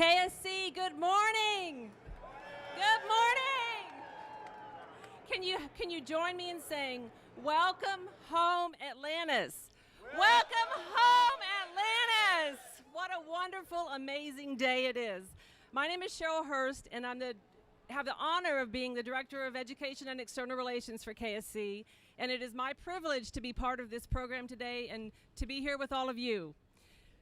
KSC, good morning. Good morning. Can you join me in saying, welcome home, Atlantis. Welcome home, Atlantis. What a wonderful, amazing day it is. My name is Cheryl Hurst, and have the honor of being the Director of Education and External Relations for KSC, and it is my privilege to be part of this program today and to be here with all of you.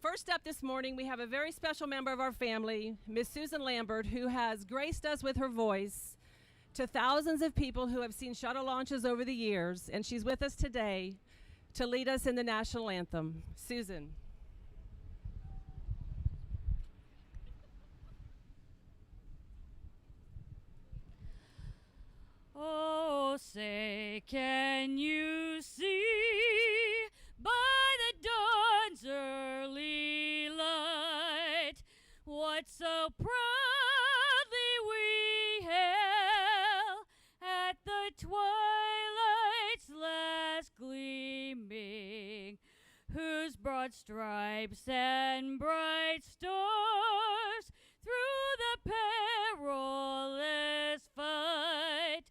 First up this morning, we have a very special member of our family, Miss Susan Lambert, who has graced us with her voice to thousands of people who have seen shuttle launches over the years, and she's with us today to lead us in the national anthem. Susan. Oh, say, can you see by the dawn's early light what so proudly we hail at the twilight's last gleaming, whose broad stripes and bright stars through the perilous fight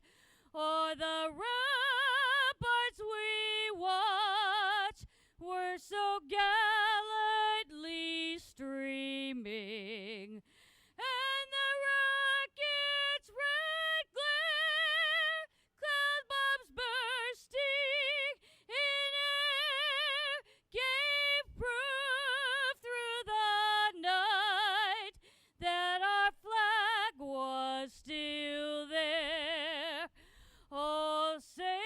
o'er the ramparts we watch were so gallantly streaming, and the rocket's red glare, cloud bombs bursting in air, gave proof through the night that our flag was still there. Oh, say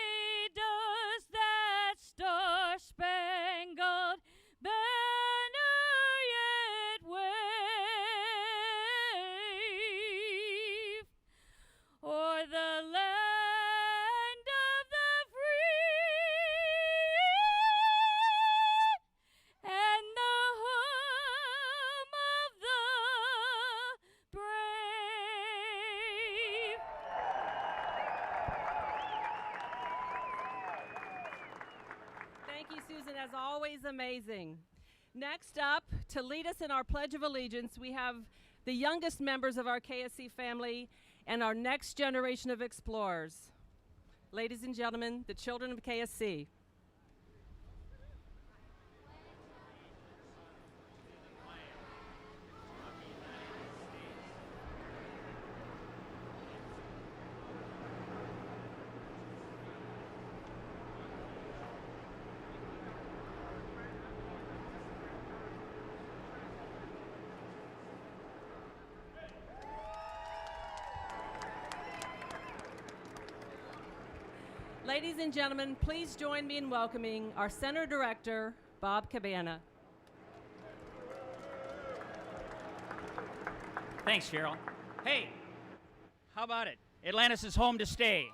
does that star-spangled banner yet wave o'er the land of the free and the home of the brave? Thank you, Susan, as always amazing. Next up, to lead us in our Pledge of Allegiance, we have the youngest members of our KSC family and our next generation of explorers. Ladies and gentlemen, the children of KSC. Ladies and gentlemen, please join me in welcoming our Center Director, Bob Cabana. Thanks, Cheryl. Hey, how about it? Atlantis is home to stay.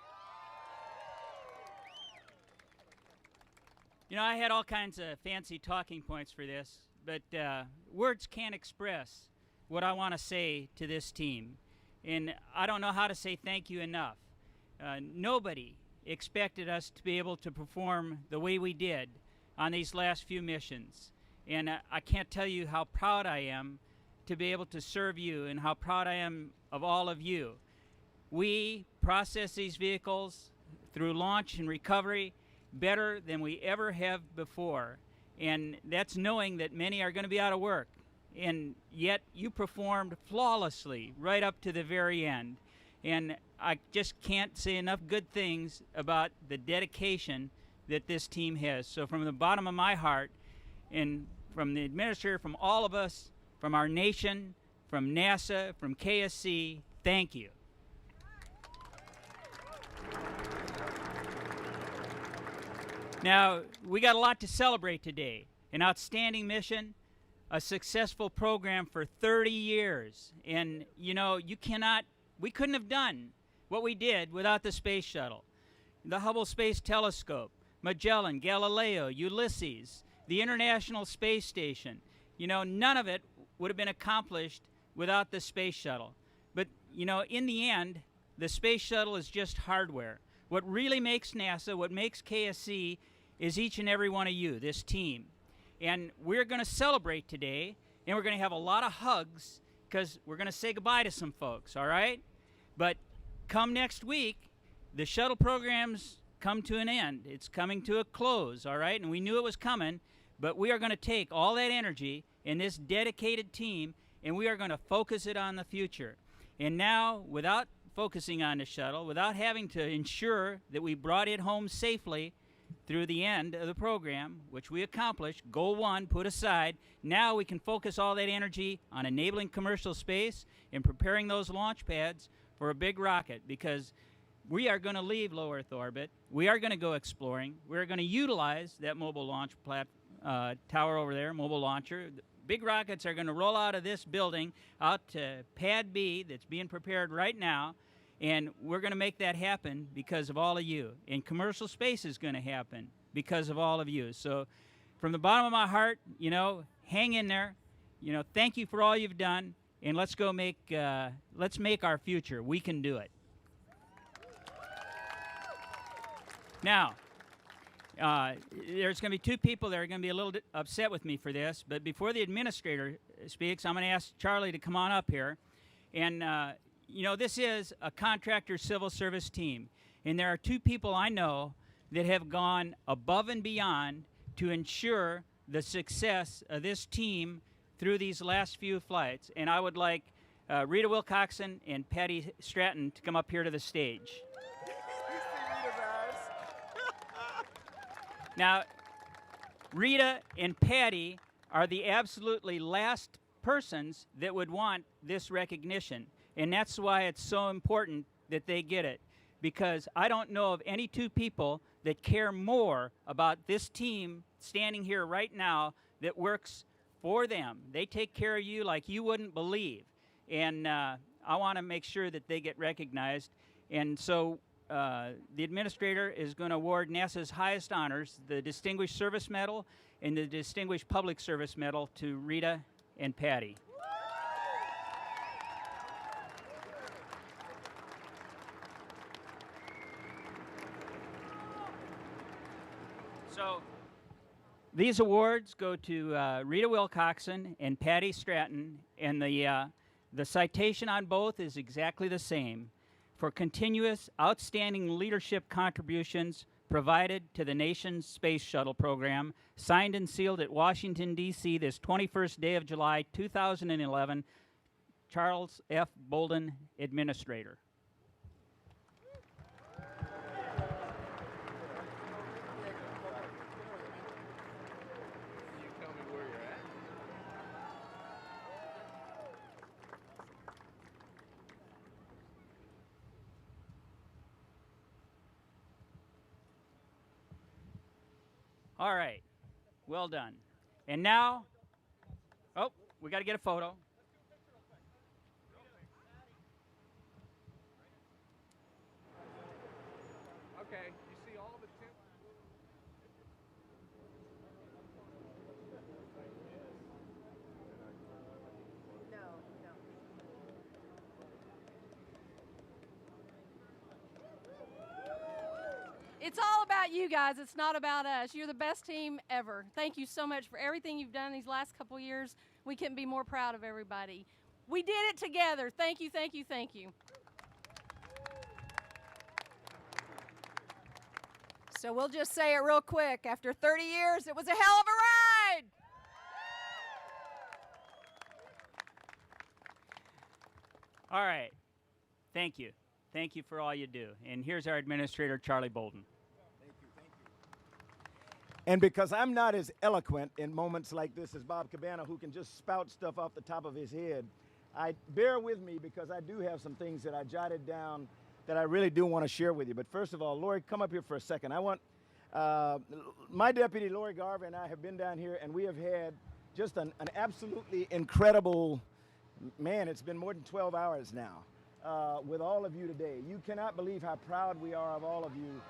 You know, I had all kinds of fancy talking points for this, but words can't express what I want to say to this team. And I don't know how to say thank you enough. Nobody expected us to be able to perform the way we did on these last few missions. And I can't tell you how proud I am to be able to serve you and how proud I am of all of you. We process these vehicles through launch and recovery better than we ever have before. And that's knowing that many are going to be out of work. And yet you performed flawlessly right up to the very end. And I just can't say enough good things about the dedication that this team has. So from the bottom of my heart, and from the administrator, from all of us, from our nation, from NASA, from KSC, thank you. Now, we got a lot to celebrate today. An outstanding mission, a successful program for 30 years. And, you know, we couldn't have done what we did without the space shuttle. The Hubble Space Telescope, Magellan, Galileo, Ulysses, the International Space Station. You know, none of it would have been accomplished without the space shuttle. But, you know, in the end, the space shuttle is just hardware. What really makes NASA, what makes KSC, is each and every one of you, this team. And we're going to celebrate today, and we're going to have a lot of hugs because we're going to say goodbye to some folks, all right? But come next week, the shuttle program's come to an end. It's coming to a close, all right? And we knew it was coming, but we are going to take all that energy in this dedicated team, and we are going to focus it on the future. And now, without focusing on the shuttle, without having to ensure that we brought it home safely through the end of the program, which we accomplished, goal 1 put aside, now we can focus all that energy on enabling commercial space and preparing those launch pads for a big rocket, because we are going to leave low Earth orbit. We are going to go exploring. We're going to utilize that mobile launch tower over there, mobile launcher. The big rockets are going to roll out of this building out to Pad B that's being prepared right now, and we're going to make that happen because of all of you. And commercial space is going to happen because of all of you. So from the bottom of my heart, hang in there. Thank you for all you've done, and let's make our future. We can do it. Now, there's going to be 2 people that are going to be a little upset with me for this, but before the administrator speaks, I'm going to ask Charlie to come on up here. And, this is a contractor civil service team, and there are 2 people I know that have gone above and beyond to ensure the success of this team through these last few flights. And I would like Rita Wilcoxon and Patty Stratton to come up here to the stage. Now, Rita and Patty are the absolutely last persons that would want this recognition, and that's why it's so important that they get it, because I don't know of any 2 people that care more about this team standing here right now that works for them. They take care of you like you wouldn't believe, and I want to make sure that they get recognized. And so the administrator is going to award NASA's highest honors, the Distinguished Service Medal and the Distinguished Public Service Medal, to Rita and Patty. So these awards go to Rita Wilcoxon and Patty Stratton, and the citation on both is exactly the same: for continuous outstanding leadership contributions provided to the nation's space shuttle program, signed and sealed at Washington, D.C. this 21st day of July, 2011, Charles F. Bolden, Administrator. All right, well done. And now, we got to get a photo. Okay, you see all the tip. No. It's all about you guys. It's not about us. You're the best team ever. Thank you so much for everything you've done these last couple years. We couldn't be more proud of everybody. We did it together. Thank you, thank you, thank you. So we'll just say it real quick. After 30 years, it was a hell of a ride. All right, thank you. Thank you for all you do. And here's our administrator, Charlie Bolden. Thank you. And because I'm not as eloquent in moments like this as Bob Cabana, who can just spout stuff off the top of his head, bear with me because I do have some things that I jotted down that I really do want to share with you. But first of all, Lori, come up here for a second. I want, my deputy, Lori Garver, and I have been down here, and we have had just an absolutely incredible, man, it's been more than 12 hours now. With all of you today. You cannot believe how proud we are of all of you.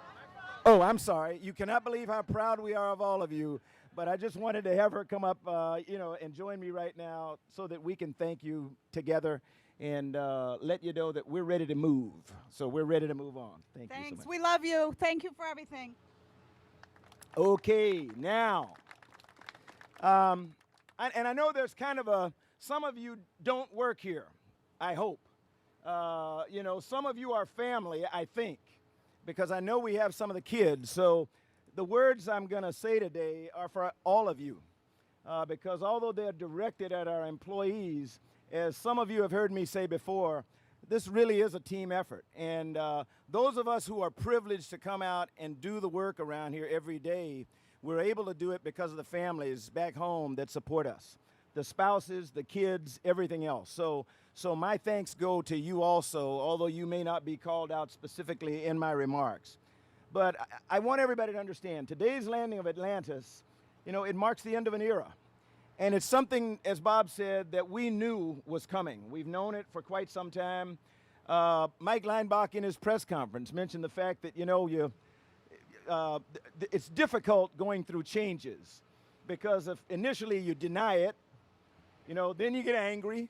Oh, I'm sorry. You cannot believe how proud we are of all of you. But I just wanted to have her come up, and join me right now so that we can thank you together and let you know that we're ready to move. So we're ready to move on. Thanks you so much. We love you. Thank you for everything. Okay, now, and I know there's kind of some of you don't work here, I hope. You know, some of you are family, I think, because I know we have some of the kids. So the words I'm going to say today are for all of you, because although they're directed at our employees, as some of you have heard me say before, this really is a team effort. And those of us who are privileged to come out and do the work around here every day, we're able to do it because of the families back home that support us, the spouses, the kids, everything else. So my thanks go to you also, although you may not be called out specifically in my remarks. But I want everybody to understand, today's landing of Atlantis, you know, it marks the end of an era. And it's something, as Bob said, that we knew was coming. We've known it for quite some time. Mike Leinbach in his press conference mentioned the fact that, you know, it's difficult going through changes because if initially you deny it, you know, then you get angry,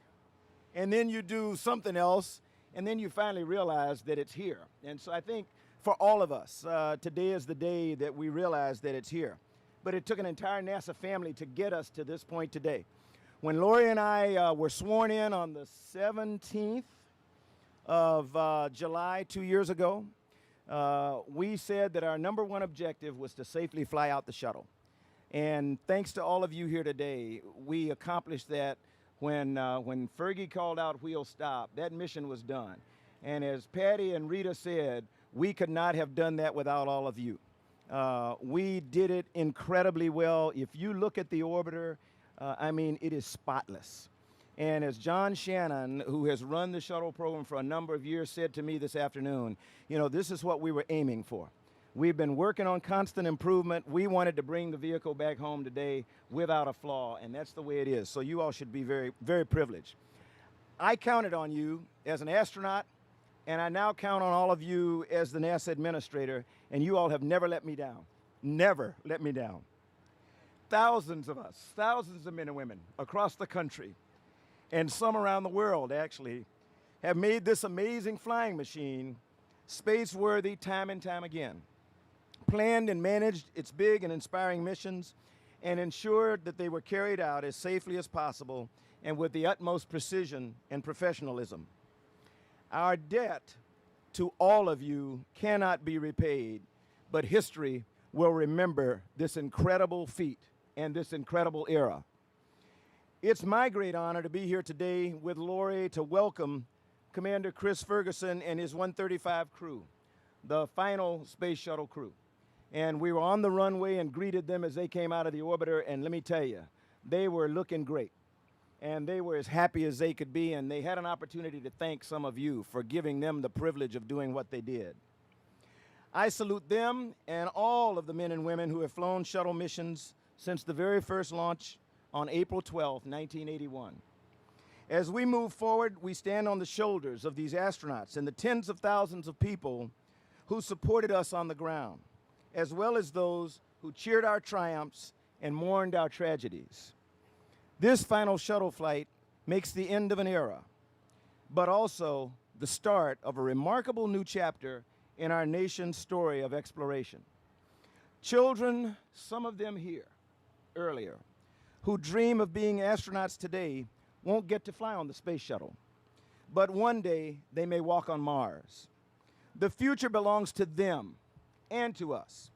and then you do something else, and then you finally realize that it's here. And so I think for all of us, today is the day that we realize that it's here. But it took an entire NASA family to get us to this point today. When Lori and I were sworn in on the 17th of July 2 years ago, we said that our number one objective was to safely fly out the shuttle. And thanks to all of you here today, we accomplished that when Fergie called out wheel stop. That mission was done. And as Patty and Rita said, we could not have done that without all of you. We did it incredibly well. If you look at the orbiter, I mean, it is spotless. And as John Shannon, who has run the shuttle program for a number of years, said to me this afternoon, you know, this is what we were aiming for. We've been working on constant improvement. We wanted to bring the vehicle back home today without a flaw, and that's the way it is. So you all should be very, very privileged. I counted on you as an astronaut, and I now count on all of you as the NASA administrator, and you all have never let me down. Never let me down. Thousands of us, thousands of men and women across the country, and some around the world actually, have made this amazing flying machine space-worthy time and time again, planned and managed its big and inspiring missions, and ensured that they were carried out as safely as possible and with the utmost precision and professionalism. Our debt to all of you cannot be repaid, but history will remember this incredible feat and this incredible era. It's my great honor to be here today with Lori to welcome Commander Chris Ferguson and his 135 crew, the final space shuttle crew. And we were on the runway and greeted them as they came out of the orbiter, and let me tell you, they were looking great. And they were as happy as they could be, and they had an opportunity to thank some of you for giving them the privilege of doing what they did. I salute them and all of the men and women who have flown shuttle missions since the very first launch on April 12, 1981. As we move forward, we stand on the shoulders of these astronauts and the tens of thousands of people who supported us on the ground, as well as those who cheered our triumphs and mourned our tragedies. This final shuttle flight makes the end of an era, but also the start of a remarkable new chapter in our nation's story of exploration. Children, some of them here earlier, who dream of being astronauts today won't get to fly on the space shuttle, but one day they may walk on Mars. The future belongs to them and to us.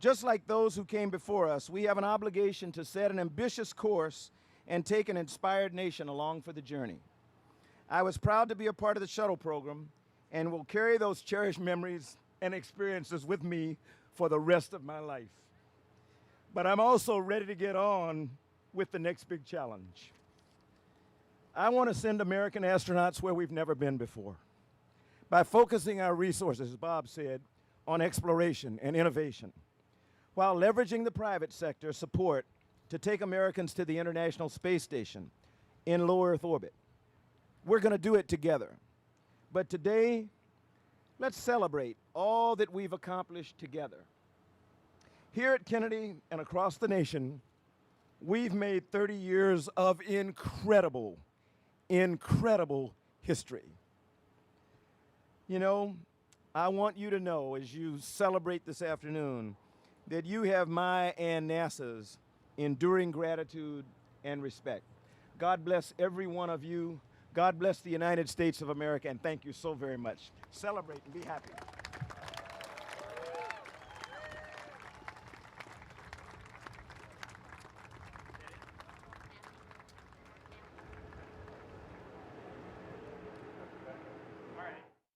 Just like those who came before us, we have an obligation to set an ambitious course and take an inspired nation along for the journey. I was proud to be a part of the shuttle program and will carry those cherished memories and experiences with me for the rest of my life. But I'm also ready to get on with the next big challenge. I want to send American astronauts where we've never been before by focusing our resources, as Bob said, on exploration and innovation, while leveraging the private sector support to take Americans to the International Space Station in low Earth orbit. We're going to do it together. But today, let's celebrate all that we've accomplished together. Here at Kennedy and across the nation, we've made 30 years of incredible, incredible history. You know, I want you to know as you celebrate this afternoon that you have my and NASA's enduring gratitude and respect. God bless every one of you. God bless the United States of America, and thank you so very much. Celebrate and be happy.